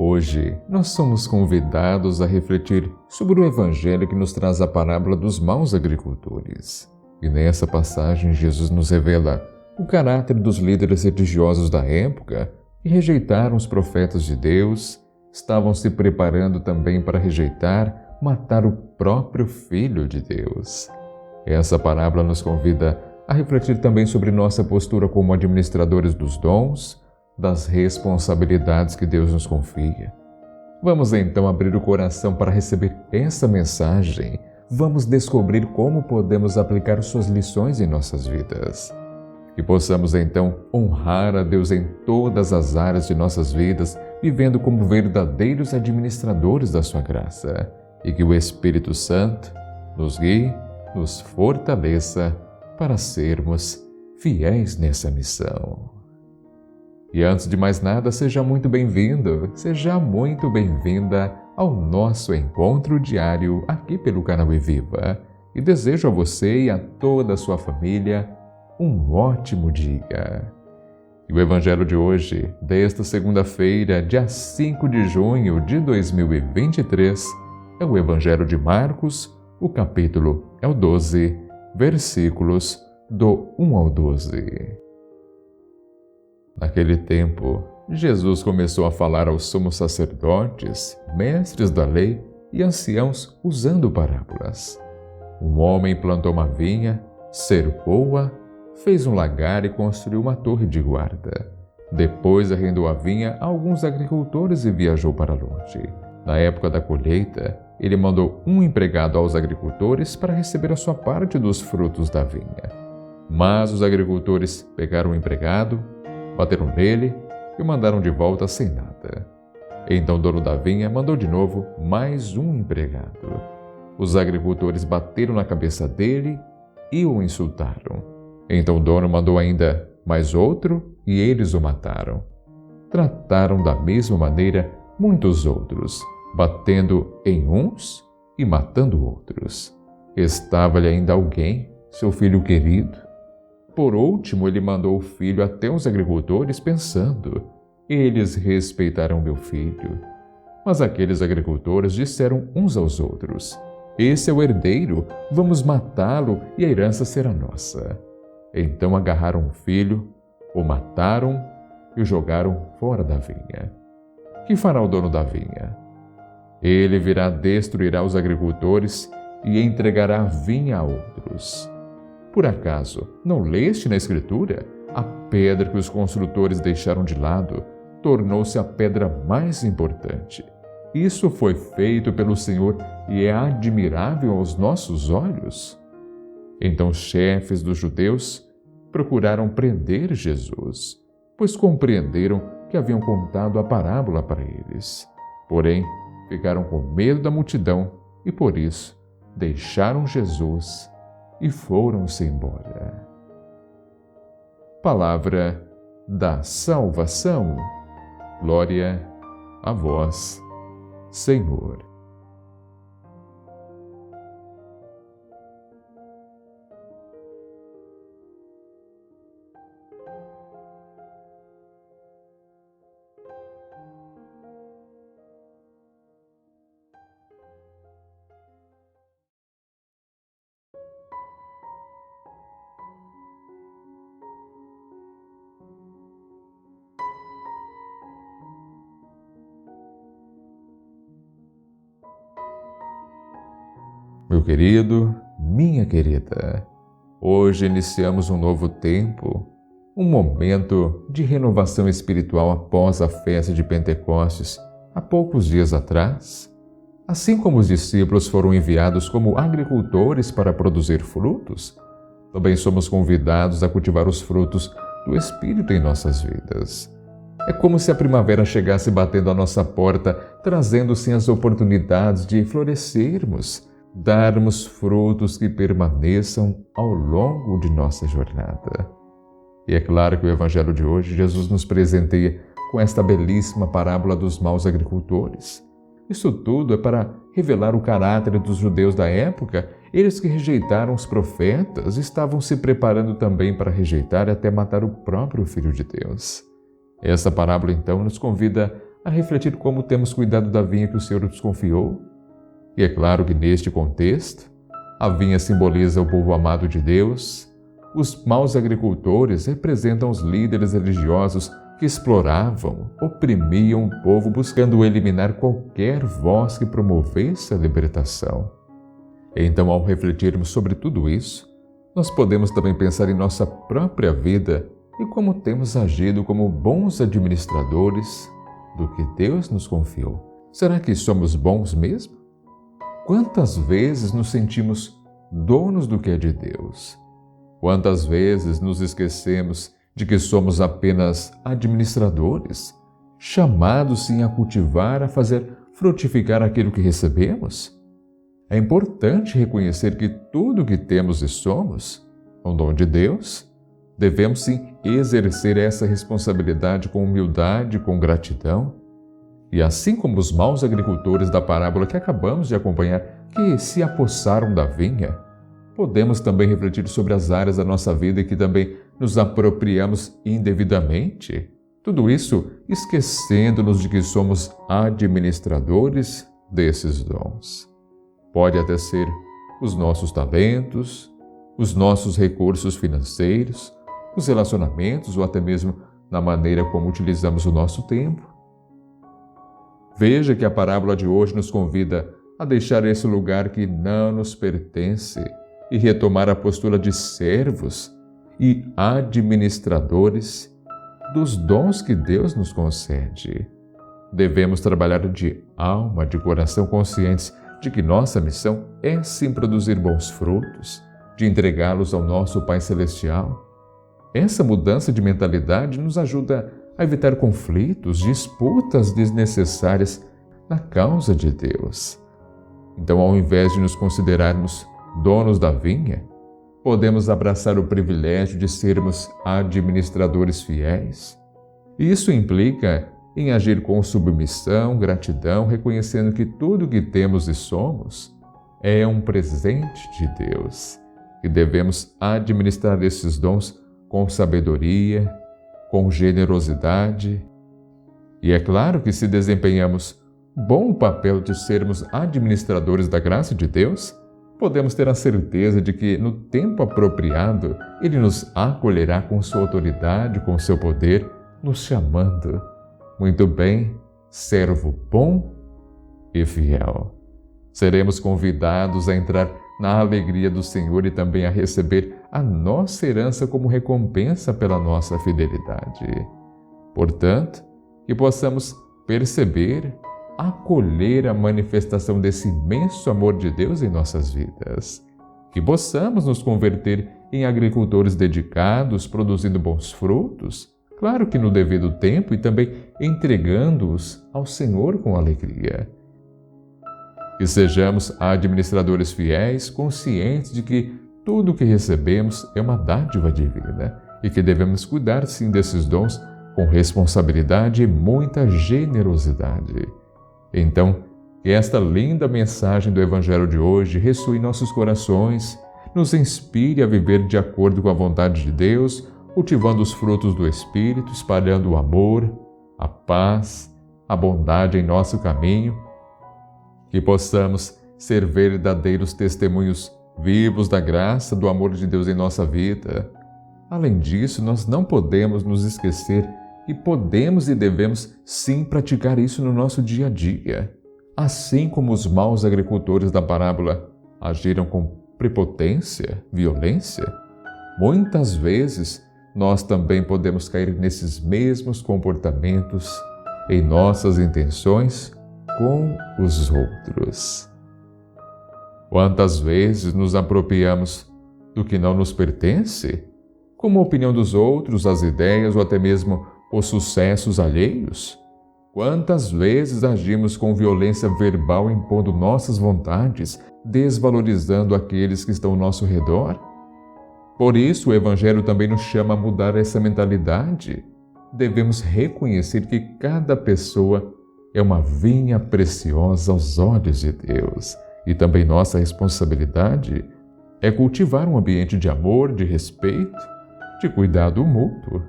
Hoje, nós somos convidados a refletir sobre o Evangelho que nos traz a parábola dos maus agricultores. E nessa passagem, Jesus nos revela o caráter dos líderes religiosos da época que rejeitaram os profetas de Deus, estavam se preparando também para rejeitar, matar o próprio Filho de Deus. Essa parábola nos convida a refletir também sobre nossa postura como administradores dos dons, das responsabilidades que Deus nos confia. Vamos então abrir o coração para receber essa mensagem. Vamos descobrir como podemos aplicar suas lições em nossas vidas. Que possamos então honrar a Deus em todas as áreas de nossas vidas, vivendo como verdadeiros administradores da sua graça. E que o Espírito Santo nos guie, nos fortaleça para sermos fiéis nessa missão. E antes de mais nada, seja muito bem-vindo, seja muito bem-vinda ao nosso encontro diário aqui pelo canal Eviva. E desejo a você e a toda a sua família um ótimo dia. E o Evangelho de hoje, desta segunda-feira, dia 5 de junho de 2023, é o Evangelho de Marcos, o capítulo é o 12, versículos do 1 ao 12. Naquele tempo, Jesus começou a falar aos sumos sacerdotes, mestres da lei e anciãos usando parábolas. Um homem plantou uma vinha, cercou-a, fez um lagar e construiu uma torre de guarda. Depois arrendou a vinha a alguns agricultores e viajou para longe. Na época da colheita, ele mandou um empregado aos agricultores para receber a sua parte dos frutos da vinha. Mas os agricultores pegaram o empregado, bateram nele e o mandaram de volta sem nada. Então o dono da vinha mandou de novo mais um empregado. Os agricultores bateram na cabeça dele e o insultaram. Então o dono mandou ainda mais outro e eles o mataram. Trataram da mesma maneira muitos outros, batendo em uns e matando outros. Estava-lhe ainda alguém, seu filho querido. Por último, ele mandou o filho até os agricultores, pensando: eles respeitarão meu filho. Mas aqueles agricultores disseram uns aos outros: esse é o herdeiro, vamos matá-lo e a herança será nossa. Então agarraram o filho, o mataram e o jogaram fora da vinha. Que fará o dono da vinha? Ele virá, destruirá os agricultores e entregará a vinha a outros. Por acaso, não leste na Escritura? A pedra que os construtores deixaram de lado tornou-se a pedra mais importante. Isso foi feito pelo Senhor e é admirável aos nossos olhos. Então os chefes dos judeus procuraram prender Jesus, pois compreenderam que haviam contado a parábola para eles. Porém, ficaram com medo da multidão e, por isso, deixaram Jesus e foram-se embora. Palavra da salvação. Glória a vós, Senhor. Meu querido, minha querida, hoje iniciamos um novo tempo, um momento de renovação espiritual após a festa de Pentecostes, há poucos dias atrás. Assim como os discípulos foram enviados como agricultores para produzir frutos, também somos convidados a cultivar os frutos do Espírito em nossas vidas. É como se a primavera chegasse batendo à nossa porta, trazendo-se as oportunidades de florescermos, darmos frutos que permaneçam ao longo de nossa jornada. E é claro que o Evangelho de hoje, Jesus nos presenteia com esta belíssima parábola dos maus agricultores. Isso tudo é para revelar o caráter dos judeus da época. Eles que rejeitaram os profetas estavam se preparando também para rejeitar e até matar o próprio Filho de Deus. Essa parábola, então, nos convida a refletir como temos cuidado da vinha que o Senhor nos confiou. E é claro que neste contexto, a vinha simboliza o povo amado de Deus, os maus agricultores representam os líderes religiosos que exploravam, oprimiam o povo, buscando eliminar qualquer voz que promovesse a libertação. Então, ao refletirmos sobre tudo isso, nós podemos também pensar em nossa própria vida e como temos agido como bons administradores do que Deus nos confiou. Será que somos bons mesmo? Quantas vezes nos sentimos donos do que é de Deus? Quantas vezes nos esquecemos de que somos apenas administradores, chamados sim a cultivar, a fazer frutificar aquilo que recebemos? É importante reconhecer que tudo o que temos e somos é um dom de Deus. Devemos sim exercer essa responsabilidade com humildade, com gratidão. E assim como os maus agricultores da parábola que acabamos de acompanhar, que se apossaram da vinha, podemos também refletir sobre as áreas da nossa vida que também nos apropriamos indevidamente. Tudo isso esquecendo-nos de que somos administradores desses dons. Pode até ser os nossos talentos, os nossos recursos financeiros, os relacionamentos ou até mesmo na maneira como utilizamos o nosso tempo. Veja que a parábola de hoje nos convida a deixar esse lugar que não nos pertence e retomar a postura de servos e administradores dos dons que Deus nos concede. Devemos trabalhar de alma, de coração, conscientes de que nossa missão é sim produzir bons frutos, de entregá-los ao nosso Pai Celestial. Essa mudança de mentalidade nos ajuda a evitar conflitos, disputas desnecessárias na causa de Deus. Então, ao invés de nos considerarmos donos da vinha, podemos abraçar o privilégio de sermos administradores fiéis. Isso implica em agir com submissão, gratidão, reconhecendo que tudo o que temos e somos é um presente de Deus e devemos administrar esses dons com sabedoria, com generosidade. E é claro que se desempenhamos bom papel de sermos administradores da graça de Deus, podemos ter a certeza de que no tempo apropriado Ele nos acolherá com sua autoridade, com seu poder, nos chamando. Muito bem, servo bom e fiel. Seremos convidados a entrar na alegria do Senhor e também a receber a nossa herança como recompensa pela nossa fidelidade. Portanto, que possamos perceber, acolher a manifestação desse imenso amor de Deus em nossas vidas. Que possamos nos converter em agricultores dedicados, produzindo bons frutos, claro que no devido tempo e também entregando-os ao Senhor com alegria. Que sejamos administradores fiéis, conscientes de que tudo o que recebemos é uma dádiva divina e que devemos cuidar sim desses dons com responsabilidade e muita generosidade. Então, que esta linda mensagem do Evangelho de hoje ressoe em nossos corações, nos inspire a viver de acordo com a vontade de Deus, cultivando os frutos do Espírito, espalhando o amor, a paz, a bondade em nosso caminho. Que possamos ser verdadeiros testemunhos vivos da graça, do amor de Deus em nossa vida. Além disso, nós não podemos nos esquecer que podemos e devemos sim praticar isso no nosso dia a dia. Assim como os maus agricultores da parábola agiram com prepotência, violência, muitas vezes nós também podemos cair nesses mesmos comportamentos em nossas intenções com os outros. Quantas vezes nos apropriamos do que não nos pertence, como a opinião dos outros, as ideias ou até mesmo os sucessos alheios? Quantas vezes agimos com violência verbal impondo nossas vontades, desvalorizando aqueles que estão ao nosso redor? Por isso, o Evangelho também nos chama a mudar essa mentalidade. Devemos reconhecer que cada pessoa é uma vinha preciosa aos olhos de Deus. E também nossa responsabilidade é cultivar um ambiente de amor, de respeito, de cuidado mútuo.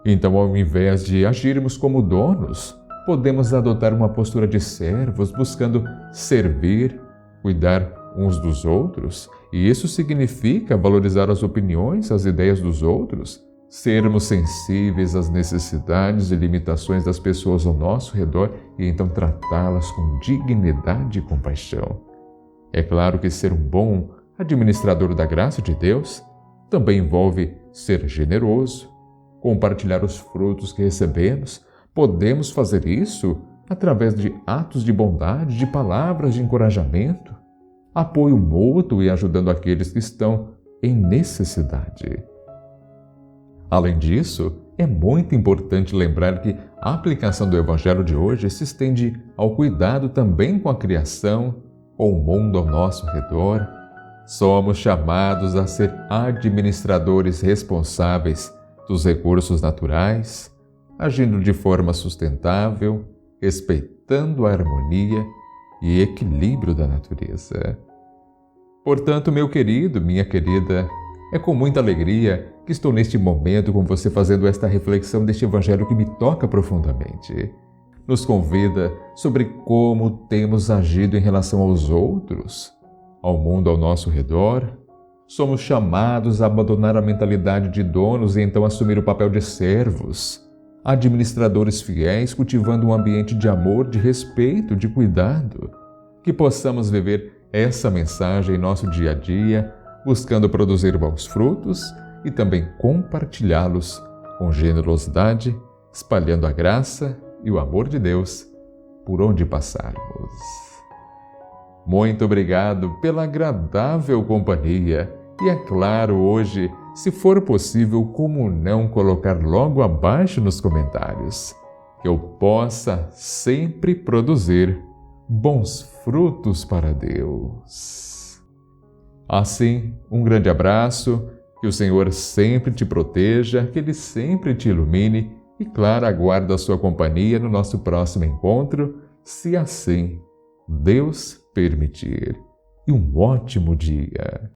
Então, ao invés de agirmos como donos, podemos adotar uma postura de servos, buscando servir, cuidar uns dos outros, e isso significa valorizar as opiniões, as ideias dos outros, sermos sensíveis às necessidades e limitações das pessoas ao nosso redor e então tratá-las com dignidade e compaixão. É claro que ser um bom administrador da graça de Deus também envolve ser generoso, compartilhar os frutos que recebemos. Podemos fazer isso através de atos de bondade, de palavras de encorajamento, apoio mútuo e ajudando aqueles que estão em necessidade. Além disso, é muito importante lembrar que a aplicação do Evangelho de hoje se estende ao cuidado também com a criação, com o mundo ao nosso redor. Somos chamados a ser administradores responsáveis dos recursos naturais, agindo de forma sustentável, respeitando a harmonia e equilíbrio da natureza. Portanto, meu querido, minha querida, é com muita alegria que estou neste momento com você fazendo esta reflexão deste Evangelho que me toca profundamente. Nos convida sobre como temos agido em relação aos outros, ao mundo ao nosso redor. Somos chamados a abandonar a mentalidade de donos e então assumir o papel de servos, administradores fiéis, cultivando um ambiente de amor, de respeito, de cuidado. Que possamos viver essa mensagem em nosso dia a dia, buscando produzir bons frutos e também compartilhá-los com generosidade, espalhando a graça e o amor de Deus por onde passarmos. Muito obrigado pela agradável companhia e, é claro, hoje, se for possível, como não colocar logo abaixo nos comentários, que eu possa sempre produzir bons frutos para Deus. Assim, um grande abraço, que o Senhor sempre te proteja, que Ele sempre te ilumine e, claro, aguardo a sua companhia no nosso próximo encontro, se assim Deus permitir. E um ótimo dia!